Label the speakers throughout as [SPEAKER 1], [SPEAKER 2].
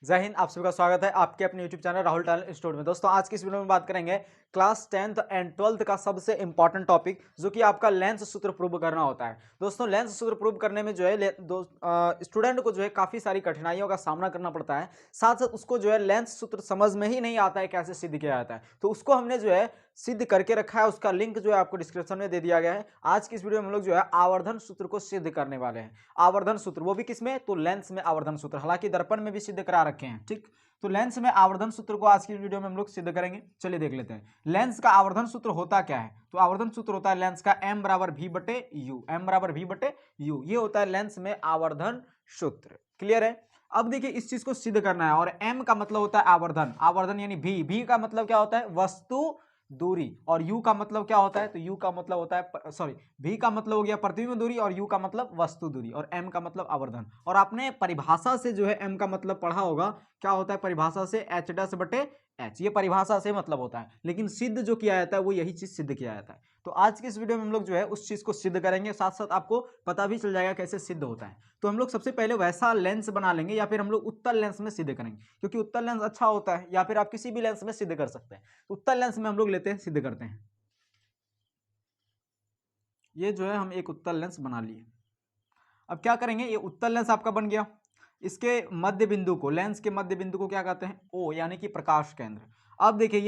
[SPEAKER 1] जय हिंद। आप सभी का स्वागत है आपके अपने YouTube channel Rahul talent institute में। दोस्तों आज की इस वीडियो में बात करेंगे क्लास 10th एंड 12th का सबसे इंपॉर्टेंट टॉपिक जो कि आपका लेंस सूत्र प्रूव करना होता है। दोस्तों लेंस सूत्र प्रूव करने में जो है स्टूडेंट को जो है काफी सारी कठिनाइयों का सामना करना पड़ता है। साथ साथ उसको जो है लेंस सूत्र समझ में ही नहीं आता है कैसे सिद्ध किया जाता है, तो उसको हमने जो है सिद्ध करके रखा है। उसका लिंक जो है आपको डिस्क्रिप्शन में दे दिया गया है। आज की इस वीडियो में हम लोग जो है आवर्धन सूत्र को सिद्ध करने वाले हैं। आवर्धन सूत्र वो भी किसमें, तो लेंस में आवर्धन सूत्र, हालांकि दर्पण में भी सिद्ध करा रखे हैं। ठीक, तो लेंस में आवर्धन सूत्र को आज की वीडियो में हम लोग सिद्ध करेंगे। चलिए देख लेते हैं लेंस का आवर्धन सूत्र होता क्या है। तो आवर्धन सूत्र होता है लेंस का m बराबर v बटे यू, m बराबर v बटे यू, ये होता है लेंस में आवर्धन सूत्र। क्लियर है। अब देखिए इस चीज को सिद्ध करना है और m का मतलब होता है आवर्धन, आवर्धन यानी v का मतलब क्या होता है, वस्तु दूरी, और u का मतलब क्या होता है, तो u का मतलब होता है सॉरी v का मतलब हो गया प्रतिबिंब दूरी और u का मतलब वस्तु दूरी और m का मतलब आवर्धन। और आपने परिभाषा से जो है m का मतलब पढ़ा होगा, क्या होता है परिभाषा से, h डैश बटे h, ये परिभाषा से मतलब होता है। लेकिन सिद्ध जो किया जाता है वो यही चीज सिद्ध किया जाता है। तो आज की इस वीडियो में हम लोग जो है उस चीज को सिद्ध करेंगे, साथ साथ आपको पता भी चल जाएगा कैसे सिद्ध होता है। तो हम लोग सबसे पहले वैसा लेंस बना लेंगे या फिर हम लोग उत्तल लेंस में सिद्ध करेंगे, क्योंकि उत्तल लेंस अच्छा होता है, या फिर आप किसी भी लेंस में सिद्ध कर सकते हैं। उत्तल लेंस में हम लोग लेते हैं, सिद्ध करते हैं। ये जो है हम एक उत्तल लेंस बना लिए। अब क्या करेंगे, ये उत्तल लेंस आपका बन गया। इसके मध्य बिंदु को, लेंस के मध्य बिंदु को क्या कहते हैं, ओ, यानी कि प्रकाश केंद्र। अब देखिए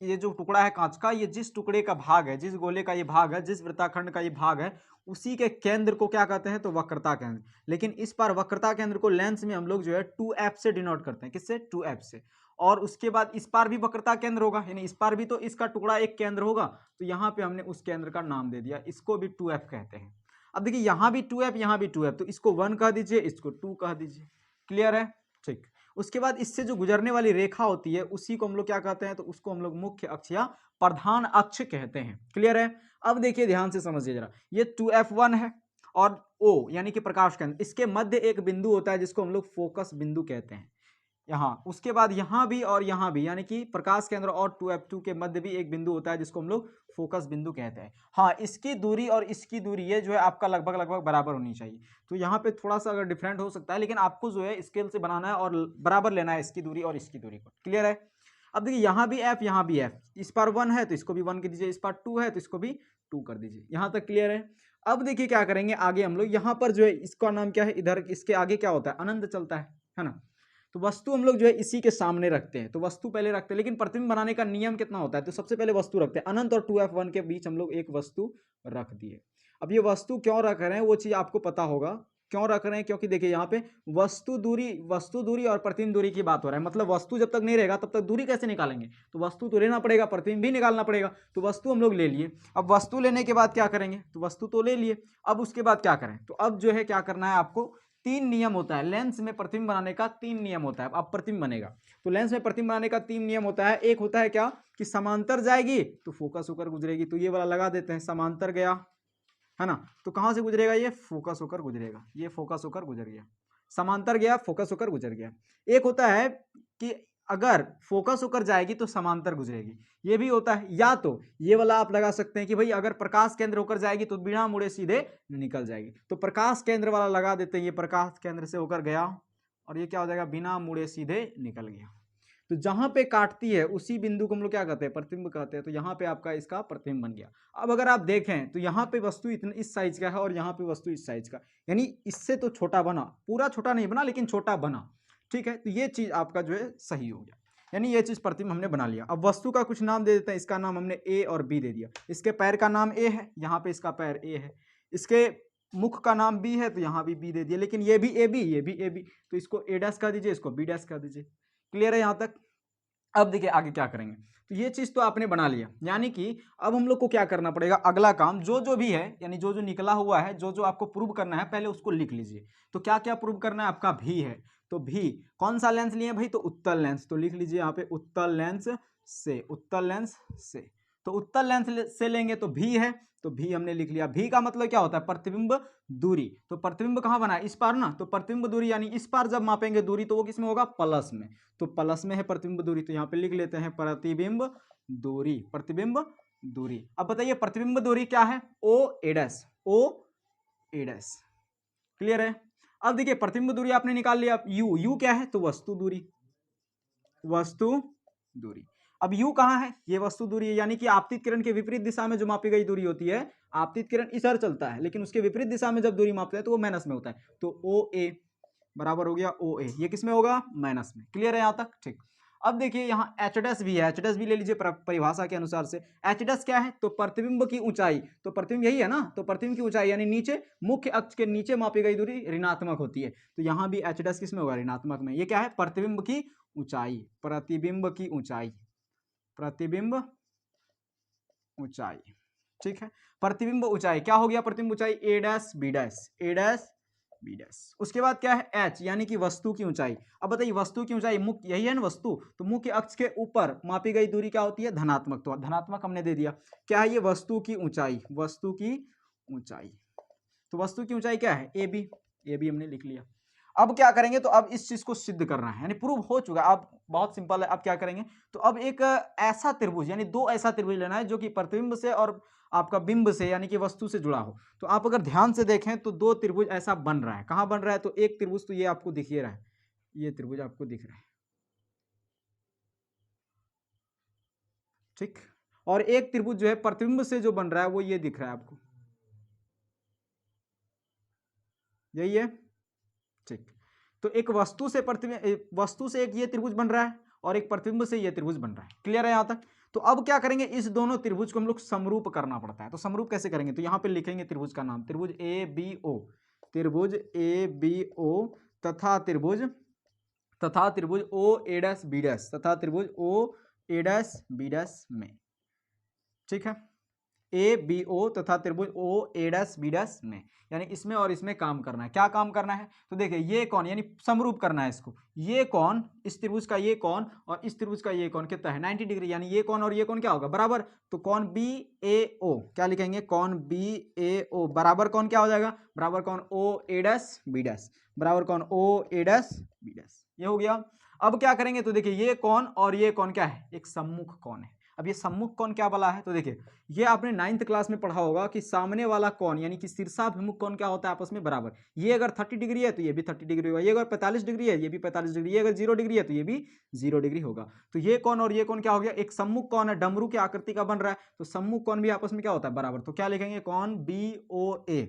[SPEAKER 1] ये जो टुकड़ा है कांच का, ये जिस टुकड़े का भाग है, जिस गोले का ये भाग है, जिस वृत्ताखंड का ये भाग है, उसी के केंद्र को क्या कहते हैं, तो वक्रता केंद्र। लेकिन इस बार वक्रता केंद्र को लेंस में हम लोग जो है 2f से डिनोट करते हैं। किससे, 2f से। और उसके बाद इस पार भी वक्रता केंद्र होगा, यानी इस पार भी तो इसका टुकड़ा एक केंद्र होगा, तो यहाँ पे हमने उस केंद्र का नाम दे दिया, इसको भी 2f कहते हैं। अब देखिए यहाँ भी 2f, यहाँ भी 2f, तो इसको 1 कह दीजिए, इसको 2 कह दीजिए। क्लियर है। ठीक, उसके बाद इससे जो गुजरने वाली रेखा होती है उसी को हम लोग क्या कहते हैं, तो उसको हम लोग मुख्य अक्ष या प्रधान अक्ष कहते हैं। क्लियर है। अब देखिए ध्यान से समझिए जरा, ये 2f1 है और O यानी कि प्रकाश केंद्र, इसके मध्य एक बिंदु होता है जिसको हम लोग फोकस बिंदु कहते हैं। यहाँ उसके बाद यहाँ भी और यहाँ भी, यानी कि प्रकाश केंद्र और 2f2 के मध्य भी एक बिंदु होता है जिसको हम लोग फोकस बिंदु कहते हैं। हाँ, इसकी दूरी और इसकी दूरी ये जो है आपका लगभग लगभग बराबर होनी चाहिए। तो यहाँ पे थोड़ा सा अगर डिफरेंट हो सकता है, लेकिन आपको जो है स्केल से बनाना है और बराबर लेना है इसकी दूरी और इसकी दूरी को। क्लियर है। अब देखिए यहाँ भी f, यहाँ भी f, इस पार 1 है तो इसको भी 1 कर दीजिए, इस पार 2 है तो इसको भी 2 कर दीजिए। यहाँ तक क्लियर है। अब देखिए क्या करेंगे आगे हम लोग, यहाँ पर जो है इसका नाम क्या है, इधर इसके आगे क्या होता है, अनंत चलता है ना। तो वस्तु हम लोग जो है इसी के सामने रखते हैं, तो वस्तु पहले रखते हैं। लेकिन प्रतिबिंब बनाने का नियम कितना होता है, तो सबसे पहले वस्तु रखते हैं। अनंत और 2f1 के बीच हम लोग एक वस्तु रख दिए। अब ये वस्तु क्यों रख रहे हैं वो चीज आपको पता होगा क्यों रख रहे हैं, क्योंकि देखिए यहाँ पे वस्तु दूरी और प्रतिबिंब दूरी की बात हो रहा है। मतलब वस्तु जब तक नहीं रहेगा तब तक दूरी कैसे निकालेंगे, तो वस्तु तो लेना पड़ेगा, प्रतिबिंब भी निकालना पड़ेगा। तो वस्तु हम लोग ले लिए। अब वस्तु लेने के बाद क्या करेंगे, तो वस्तु तो ले लिए, अब उसके बाद क्या करें, तो अब जो है क्या करना है आपको, 3 नियम होता है लेंस में प्रतिबिंब बनाने का, 3 नियम होता है। अब प्रतिबिंब बनेगा तो लेंस में प्रतिबिंब बनाने का 3 नियम होता है। एक होता है क्या, कि समांतर जाएगी तो फोकस होकर गुजरेगी, तो ये वाला लगा देते हैं, समांतर गया है ना, तो कहां से गुजरेगा, ये फोकस होकर गुजरेगा, ये फोकस होकर गुजर गया, समांतर गया फोकस होकर गुजर गया। एक होता है कि अगर फोकस होकर जाएगी तो समांतर गुजरेगी, ये भी होता है। या तो ये वाला आप लगा सकते हैं कि भाई अगर प्रकाश केंद्र होकर जाएगी तो बिना मुड़े सीधे निकल जाएगी, तो प्रकाश केंद्र वाला लगा देते हैं, ये प्रकाश केंद्र से होकर गया और ये क्या हो जाएगा, बिना मुड़े सीधे निकल गया। तो जहां पे काटती है उसी बिंदु को हम लोग क्या कहते हैं, प्रतिबिंब कहते हैं। तो यहाँ पे आपका इसका प्रतिबिंब बन गया। अब अगर आप देखें तो यहाँ पे वस्तु इतने इस साइज का है और यहाँ पे वस्तु इस साइज का, यानी इससे तो छोटा बना, पूरा छोटा नहीं बना लेकिन छोटा बना। ठीक है, तो ये चीज आपका जो है सही हो गया, यानी ये चीज प्रतिबिंब हमने बना लिया। अब वस्तु का कुछ नाम दे देते हैं, इसका नाम हमने ए और बी दे दिया। इसके पैर का नाम ए है, यहाँ पे इसका पैर ए है। इसके मुख का नाम बी है तो यहाँ भी बी दे दिया। लेकिन ये भी ए बी, ये भी ए बी, तो इसको ए डैश कर दीजिए, इसको बी डैश कर दीजिए। क्लियर है यहाँ तक। अब देखिए आगे क्या करेंगे, तो ये चीज तो आपने बना लिया, यानी कि अब हम लोग को क्या करना पड़ेगा, अगला काम जो जो भी है, यानी जो जो निकला हुआ है, जो जो आपको प्रूव करना है पहले उसको लिख लीजिए। तो क्या क्या प्रूव करना है, आपका भी है, तो भी कौन सा लेंस लिए भाई, तो उत्तल लेंस, तो लिख लीजिए यहाँ पे उत्तल लेंस से, उत्तल लेंस से। तो उत्तल लेंस से लेंगे तो भी है, तो भी हमने लिख लिया। भी का मतलब क्या होता है, प्रतिबिंब दूरी। तो प्रतिबिंब कहाँ बना है, इस पार ना, तो प्रतिबिंब दूरी यानी इस पार जब मापेंगे दूरी तो वो किस में होगा, प्लस में। तो प्लस में है प्रतिबिंब दूरी, तो यहाँ पे लिख लेते हैं प्रतिबिंब दूरी, प्रतिबिंब दूरी। अब बताइए प्रतिबिंब दूरी क्या है, ओ ए डैश, ओ ए डैश। क्लियर है। अब देखिए प्रतिबिंब दूरी आपने निकाल लिया, यू, यू क्या है तो वस्तु दूरी, वस्तु दूरी। अब यू कहाँ है, ये वस्तु दूरी है, यानी कि आपतित किरण के विपरीत दिशा में जो मापी गई दूरी होती है, आपतित किरण इधर चलता है लेकिन उसके विपरीत दिशा में जब दूरी मापते हैं तो वो माइनस में होता है, तो ओ ए बराबर हो गया ओ ए, ये किस में होगा, माइनस में। क्लियर है यहाँ तक, ठीक। अब देखिए यहाँ एच डैश भी है, एच डैश भी ले लीजिए परिभाषा के अनुसार से। एच डैश क्या है तो प्रतिबिंब की ऊंचाई, तो प्रतिबिंब यही है ना, तो प्रतिबिंब की ऊंचाई यानी नीचे मुख्य अक्ष के नीचे मापी गई दूरी ऋणात्मक होती है, तो यहाँ भी एच डैश किस में होगा, ऋणात्मक में। ये क्या है, प्रतिबिंब की ऊंचाई, प्रतिबिंब की ऊंचाई, प्रतिबिंब ऊंचाई, ठीक है। प्रतिबिंब ऊंचाई क्या हो गया, प्रतिबिंब ऊंचाई ए डैश बी डैश, ए डैश बी डैश। उसके बाद क्या है एच, यानी कि वस्तु की ऊंचाई। अब बताइए वस्तु की ऊंचाई, मुख्य यही है ना वस्तु, तो मुख्य अक्ष के ऊपर मापी गई दूरी क्या होती है, धनात्मक, तो धनात्मक हमने दे दिया। क्या है ये, वस्तु की ऊंचाई, वस्तु की ऊंचाई। तो वस्तु की ऊंचाई क्या है, ए बी, ए बी हमने लिख लिया। अब क्या करेंगे, तो अब इस चीज को सिद्ध करना है, यानी प्रूव हो चुका है, अब बहुत सिंपल है। अब क्या करेंगे, तो अब एक ऐसा त्रिभुज, यानी दो ऐसा त्रिभुज लेना है जो कि प्रतिबिंब से और आपका बिंब से यानी कि वस्तु से जुड़ा हो। तो आप अगर ध्यान से देखें तो दो त्रिभुज ऐसा बन रहा है, कहां बन रहा है, तो एक त्रिभुज तो ये आपको दिख ही रहा है, ये त्रिभुज आपको दिख रहा है, ठीक। और एक त्रिभुज जो है प्रतिबिंब से जो बन रहा है वो ये दिख रहा है आपको, यही है, ठीक। तो एक वस्तु से प्रतिबिंब, वस्तु से एक ये त्रिभुज बन रहा है और एक प्रतिबिंब से ये त्रिभुज बन रहा है। क्लियर है यहां तक। तो अब क्या करेंगे, इस दोनों त्रिभुज को हम लोग समरूप करना पड़ता है। तो समरूप कैसे करेंगे, तो यहां पे लिखेंगे त्रिभुज का नाम, त्रिभुज ए बी ओ, त्रिभुज ए बी ओ तथा त्रिभुज ओ ए डैश बी डैश, तथा त्रिभुज ओ ए डैश बी डैश में, ठीक है। ए बी ओ तथा त्रिभुज ओ ए डैश बी डैश में, यानी इसमें और इसमें काम करना है। क्या काम करना है, तो देखिए ये कौन, यानी समरूप करना है इसको, ये कौन, इस त्रिभुज का ये कौन और इस त्रिभुज का ये कौन कितना है 90 डिग्री, यानी ये कौन और ये कौन क्या होगा, बराबर। तो कौन बी ए ओ, क्या लिखेंगे, कौन बी ए ओ बराबर कौन क्या हो जाएगा, बराबर कौन ओ ए डैश बी डैश, बराबर कौन ओ ए डैश बी डैश, ये हो गया। अब क्या करेंगे, तो देखिए ये कौन और ये कौन क्या है, एक सम्मुख कौन है। अब ये सम्मुख कौन क्या वाला है, तो देखिए ये आपने 9th क्लास में पढ़ा होगा कि सामने वाला कौन यानी कि शीर्षाभिमुख कौन क्या होता है, आपस में बराबर। ये अगर 30 डिग्री है तो ये भी 30 डिग्री होगा, ये अगर 45 डिग्री है ये भी 45 डिग्री, ये अगर 0 डिग्री है तो ये भी 0 डिग्री होगा। तो ये कौन और ये कौन क्या हो गया, एक सम्मुख कौन है, डमरू की आकृति का बन रहा है, तो सम्मुख कौन भी आपस में क्या होता है, बराबर। तो क्या लिखेंगे, कौन बी ओ ए,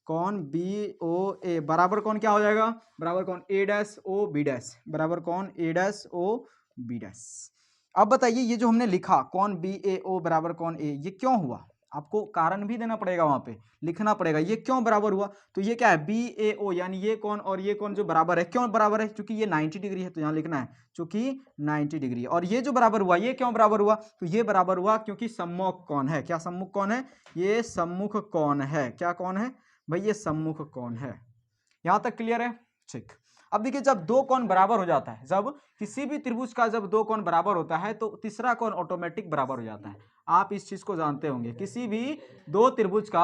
[SPEAKER 1] कौन बी ओ ए बराबर कौन क्या हो जाएगा, बराबर कौन ए डैश ओ बी डैश, बराबर कौन ए डैश ओ बी डैश। अब बताइए ये जो हमने लिखा कौन बी ए ओ बराबर कौन ए, ये क्यों हुआ, आपको कारण भी देना पड़ेगा, वहां पे लिखना पड़ेगा ये क्यों बराबर हुआ। तो ये क्या है, बी ए ओ, यानी ये कौन और ये कौन जो बराबर है, क्यों बराबर है, क्योंकि ये 90 डिग्री है, तो यहाँ लिखना है क्योंकि 90 डिग्री। और ये जो बराबर हुआ ये क्यों बराबर हुआ, तो ये बराबर हुआ क्योंकि सम्मुख कौन है, क्या सम्मुख कौन है, ये सम्मुख कौन है, क्या कौन है भाई, ये सम्मुख कौन है। यहां तक क्लियर है, ठीक। अब देखिए जब दो कोण बराबर हो जाता है, जब किसी भी त्रिभुज का जब दो कोण बराबर होता है तो तीसरा कोण ऑटोमेटिक बराबर हो जाता है। आप इस चीज को जानते होंगे, किसी भी दो त्रिभुज का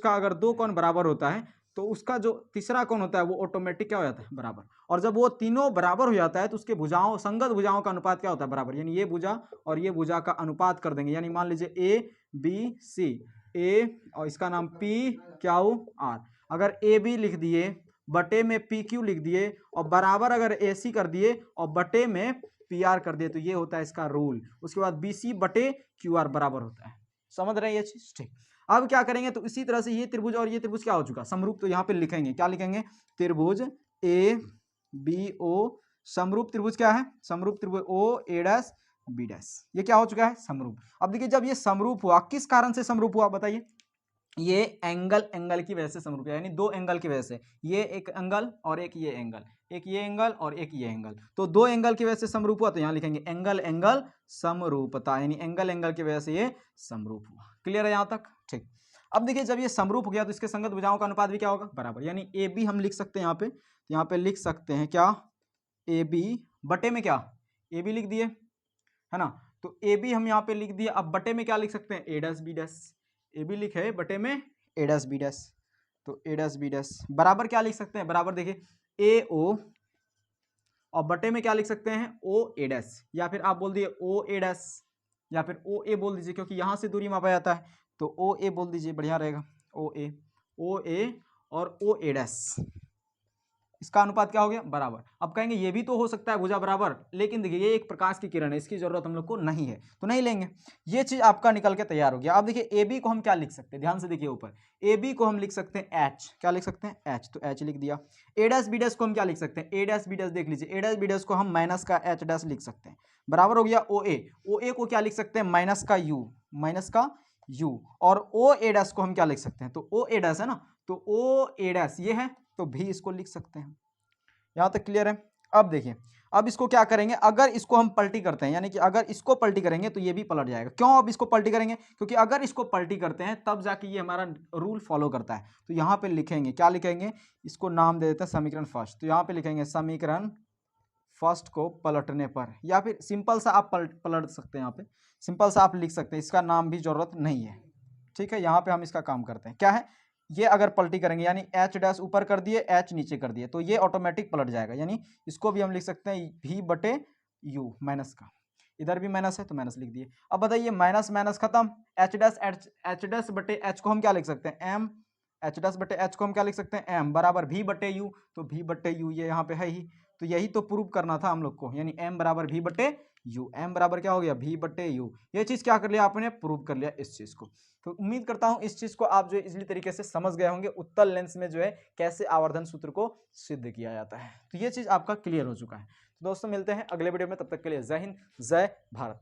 [SPEAKER 1] अगर दो कोण बराबर होता है तो उसका जो तीसरा कोण होता है वो ऑटोमेटिक क्या हो जाता है, बराबर। और जब वो तीनों बराबर हो जाता है तो उसके भुजाओं, संगत भुजाओं का अनुपात क्या होता है, बराबर। यानी ये भुजा और ये भुजा का अनुपात कर देंगे, यानी मान लीजिए ए बी सी, ए और इसका नाम पी क्यू आर, अगर ए बी लिख दिए बटे में पी क्यू लिख दिए और बराबर अगर ए सी कर दिए और बटे में पी आर कर दिए, तो ये होता है इसका रूल। उसके बाद बी सी बटे क्यू आर बराबर होता है, समझ रहे हैं ये चीज, ठीक। अब क्या करेंगे, तो इसी तरह से ये त्रिभुज और ये त्रिभुज क्या हो चुका, समरूप। तो यहाँ पे लिखेंगे, क्या लिखेंगे, त्रिभुज ए बी ओ, समरूप त्रिभुज क्या है, समरूप त्रिभुज ओ ए डैश बी डैश, ये क्या हो चुका है, समरूप। अब देखिए जब ये समरूप हुआ, किस कारण से समरूप हुआ बताइए, ये एंगल की वजह से समरूप है, यानी दो एंगल की वजह से, ये एक एंगल और एक ये एंगल, एक ये एंगल और एक ये एंगल, तो दो एंगल की वजह से समरूप हुआ। तो यहाँ लिखेंगे एंगल समरूपता, यानी एंगल की वजह से ये समरूप हुआ। क्लियर है यहाँ तक, ठीक। अब देखिए जब ये समरूप हो गया तो इसके संगत भुजाओं का अनुपात भी क्या होगा, बराबर। यानी ए बी हम लिख सकते हैं यहाँ पे लिख सकते हैं क्या, ए बी बटे में क्या, ए बी लिख दिए, है ना। तो ए बी हम यहाँ पे लिख दिए, अब बटे में क्या लिख सकते हैं, A dash B dash, A B लिखे बटे में ए डैश बी डैश, तो ए डैश बी डैश बराबर क्या लिख सकते हैं, बराबर देखिए ए ओ और बटे में क्या लिख सकते हैं, ओ ए डैश, या फिर आप बोल दिए ओ ए डैश, या फिर ओ ए बोल दीजिए क्योंकि यहां से दूरी मापा जाता है, तो ओ ए बोल दीजिए, बढ़िया रहेगा, ओ ए और ओ ए डैश, इसका अनुपात क्या हो गया, बराबर। अब कहेंगे ये भी तो हो सकता है भुजा बराबर, लेकिन देखिए ये एक प्रकाश की किरण है, इसकी जरूरत हम लोग को नहीं है तो नहीं लेंगे। ये चीज आपका निकल के तैयार हो गया। अब देखिए ए बी को हम क्या लिख सकते हैं, ध्यान से देखिए ऊपर, ए बी को हम लिख सकते हैं एच, क्या लिख सकते हैं एच, तो एच लिख दिया। ए डैश बी डैश को हम क्या लिख सकते हैं, ए डैश बी डैश, देख लीजिए ए डैश बी डैश को हम माइनस का एच डैश लिख सकते हैं, बराबर हो गया। ओ ए को क्या लिख सकते हैं, माइनस का यू, माइनस का यू। और ओ ए डैश को हम क्या लिख सकते हैं, तो ओ ए डैश है ना, तो ओ ए डैश ये है, तो भी इसको लिख सकते हैं। यहां तक क्लियर है। अब देखिए, अब इसको क्या करेंगे, अगर इसको हम पलटी करते हैं, यानी कि अगर इसको पलटी करेंगे तो ये भी पलट जाएगा। क्यों अब इसको पलटी करेंगे, क्योंकि अगर इसको पलटी करते हैं तब जाके ये हमारा रूल फॉलो करता है। तो यहाँ पे लिखेंगे, क्या लिखेंगे, इसको नाम दे देते हैं समीकरण फर्स्ट, तो यहाँ पे लिखेंगे समीकरण फर्स्ट को पलटने पर, या फिर सिंपल सा आप पलट सकते हैं, यहाँ पे सिंपल सा आप लिख सकते हैं, इसका नाम भी जरूरत नहीं है, ठीक है। यहाँ पे हम इसका काम करते हैं, क्या है, ये अगर पलटी करेंगे यानी एच डैश ऊपर कर दिए, एच नीचे कर दिए, तो ये ऑटोमेटिक पलट जाएगा। यानी इसको भी हम लिख सकते हैं भी बटे यू, माइनस का, इधर भी माइनस है तो माइनस लिख दिए। अब बताइए माइनस माइनस खत्म, एच डैश बटे एच को हम क्या लिख सकते हैं, एम, एच डैश बटे एच को हम क्या लिख सकते हैं, एम, बराबर भी बटे यू, तो भी बटे यू ये यहाँ पे है ही, तो यही तो प्रूव करना था हम लोग को, यानी एम बराबर भी बटे यू, एम बराबर क्या हो गया, भी बटे यू। ये चीज क्या कर लिया आपने, प्रूव कर लिया इस चीज को। तो उम्मीद करता हूं इस चीज को आप जो है इजली तरीके से समझ गए होंगे, उत्तल लेंस में जो है कैसे आवर्धन सूत्र को सिद्ध किया जाता है। तो ये चीज आपका क्लियर हो चुका है। तो दोस्तों मिलते हैं अगले वीडियो में, तब तक के लिए जय हिंद, जय भारत।